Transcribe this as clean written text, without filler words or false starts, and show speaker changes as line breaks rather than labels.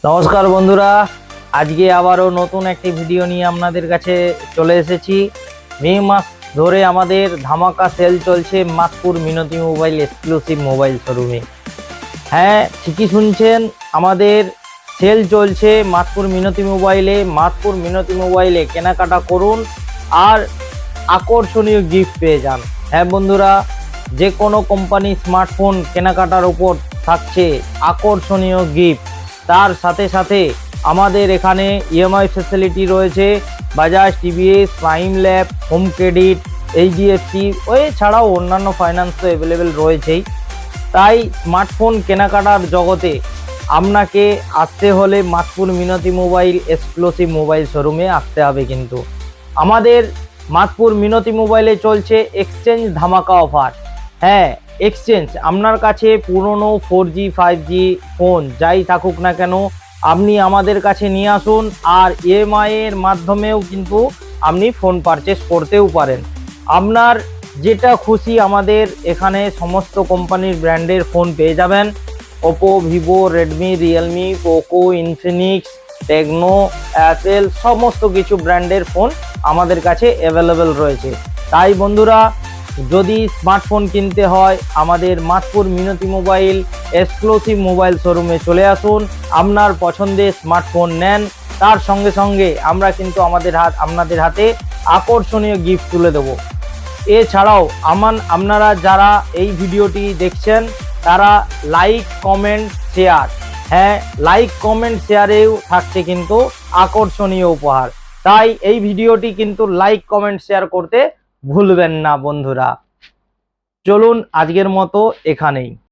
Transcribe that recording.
নমস্কার বন্ধুরা, আজকে আবারও নতুন একটি ভিডিও নিয়ে আপনাদের কাছে চলে এসেছি। মে মাস ধরে আমাদের ধামাকা সেল চলছে মাতপুর মিনতি মোবাইল এক্সক্লুসিভ মোবাইল শোরুমে। হ্যাঁ, ঠিকই শুনছেন, আমাদের সেল চলছে মাতপুর মিনতি মোবাইলে। মাতপুর মিনতি মোবাইলে কেনাকাটা করুন আর আকর্ষণীয় গিফট পেয়ে যান। হ্যাঁ বন্ধুরা, যে কোনো কোম্পানি স্মার্টফোন কেনাকাটার উপর থাকছে আকর্ষণীয় গিফট। তার সাথে সাথে আমাদের এখানে ইএমআই ফ্যাসিলিটি রয়েছে। Bajaj, TVS, prime lab, home credit, HDFC ছাড়াও অন্যান্য ফাইন্যান্স তো অ্যাভেলেবেল রয়েছেই। তাই স্মার্টফোন কেনাকাটার জগতে আপনাকে আসতে হলে মাতপুর মিনতি মোবাইল এক্সক্লুসিভ মোবাইল শোরুমে আসতে হবে। কিন্তু আমাদের মাতপুর মিনতি মোবাইলে চলছে এক্সচেঞ্জ ধামাকা অফার। হ্যাঁ, এক্সচেঞ্জ, আপনার কাছে পুরনো 4G 5G ফোন যাই থাকুক না কেন, আপনি আমাদের কাছে নিয়ে আসুন। আর ইএমআই এর মাধ্যমেও কিন্তু আপনি ফোন পারচেস করতেও পারেন। আপনার যেটা খুশি আমাদের এখানে সমস্ত কোম্পানির ব্র্যান্ডের ফোন পেয়ে যাবেন। Oppo, Vivo, Redmi, Realme, Poco, Infinix, Tecno, Apple, সমস্ত কিছু ব্র্যান্ডের ফোন আমাদের কাছে অ্যাভেলেবেল রয়েছে। তাই বন্ধুরা, যদি স্মার্টফোন কিনতে হয় আমাদের মাতপুর মিনতি মোবাইল এক্সক্লুসিভ মোবাইল শোরুমে চলে আসুন। আপনার পছন্দের স্মার্টফোন নেন, তার সঙ্গে সঙ্গে আমরা কিন্তু আপনাদের হাতে আকর্ষণীয় গিফট তুলে দেবো। এছাড়াও আপনারা যারা এই ভিডিওটি দেখছেন তারা লাইক, কমেন্ট, শেয়ার, হ্যাঁ লাইক, কমেন্ট, শেয়ারেও থাকছে কিন্তু আকর্ষণীয় উপহার। তাই এই ভিডিওটি কিন্তু লাইক, কমেন্ট, শেয়ার করতে ভুলবেন না বন্ধুরা। চলুন আজকের মতো এখানেই।